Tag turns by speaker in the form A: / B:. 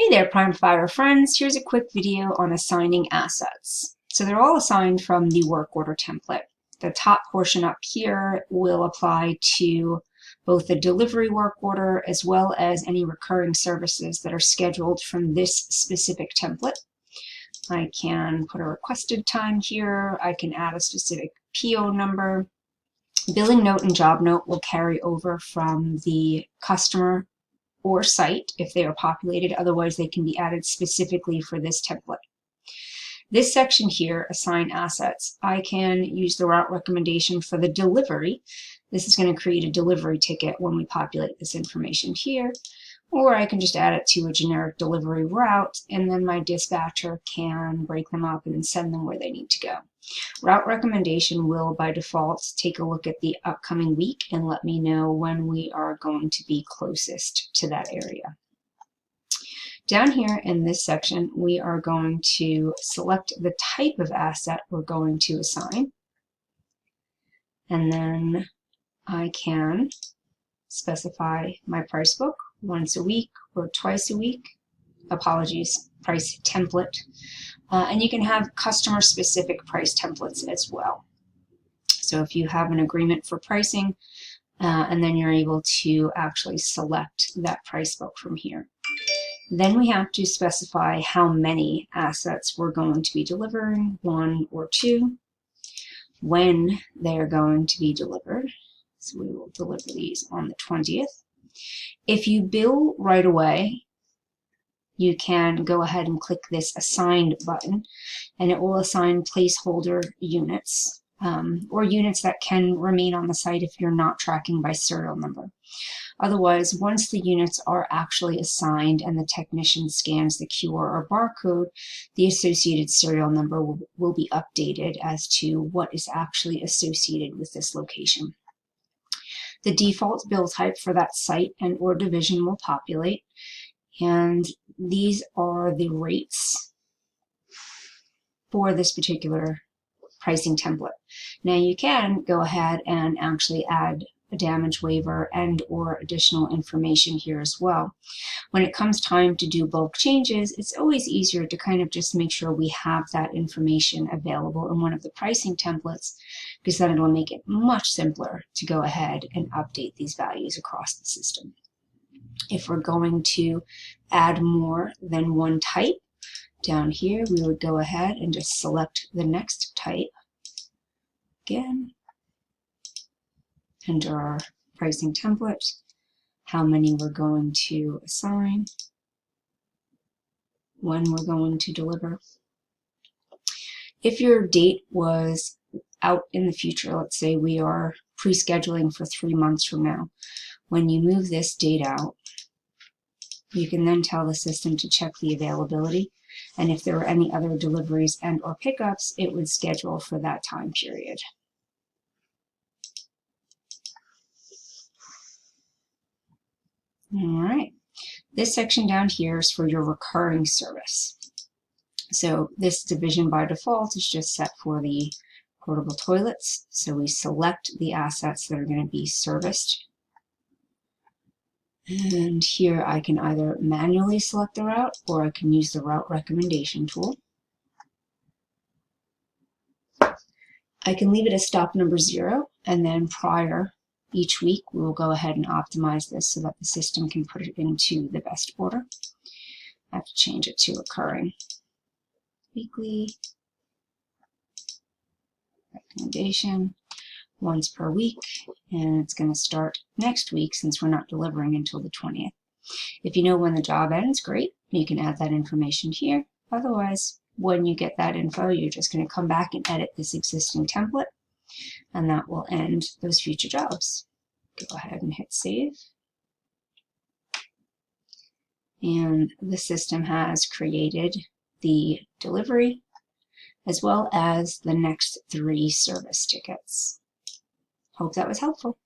A: Hey there, Prime Fire friends. Here's a quick video on assigning assets. So they're all assigned from the work order template. The top portion up here will apply to both the delivery work order as well as any recurring services that are scheduled from this specific template. I can put a requested time here. I can add a specific PO number. Billing note and job note will carry over from the customer or site if they are populated. Otherwise, they can be added specifically for this template. This section here, assign assets, I can use the route recommendation for the delivery. This is going to create a delivery ticket when we populate this information here, or I can just add it to a generic delivery route, and then my dispatcher can break them up and send them where they need to go. Route recommendation will, by default, take a look at the upcoming week and let me know when we are going to be closest to that area. Down here in this section, we are going to select the type of asset we're going to assign. And then I can specify my price book once a week or twice a week. Apologies, price template. And you can have customer-specific price templates as well. So if you have an agreement for pricing, and then you're able to actually select that price book from here. Then we have to specify how many assets we're going to be delivering, 1 or 2, when they're going to be delivered. So we will deliver these on the 20th. If you bill right away, you can go ahead and click this Assigned button, and it will assign placeholder units, or units that can remain on the site if you're not tracking by serial number. Otherwise, once the units are actually assigned and the technician scans the QR or barcode, the associated serial number will be updated as to what is actually associated with this location. The default bill type for that site and or division will populate, and these are the rates for this particular pricing template. Now you can go ahead and actually add a damage waiver and or additional information here as well. When it comes time to do bulk changes, it's always easier to kind of just make sure we have that information available in one of the pricing templates, because then it'll make it much simpler to go ahead and update these values across the system. If we're going to add more than one type, down here we would go ahead and just select the next type. Again, enter our pricing template, how many we're going to assign, when we're going to deliver. If your date was out in the future, let's say we are pre-scheduling for 3 months from now, when you move this date out, you can then tell the system to check the availability, and if there were any other deliveries and or pickups, it would schedule for that time period. All right, this section down here is for your recurring service. So this division by default is just set for the portable toilets. So we select the assets that are going to be serviced. And here I can either manually select the route, or I can use the route recommendation tool. I can leave it as stop number 0, and then prior each week we will go ahead and optimize this so that the system can put it into the best order. I have to change it to recurring. Weekly recommendation, once per week, and it's going to start next week since we're not delivering until the 20th. If you know when the job ends, great, you can add that information here. Otherwise, when you get that info, you're just going to come back and edit this existing template, and that will end those future jobs. Go ahead and hit save. And the system has created the delivery as well as the next 3 service tickets. Hope that was helpful.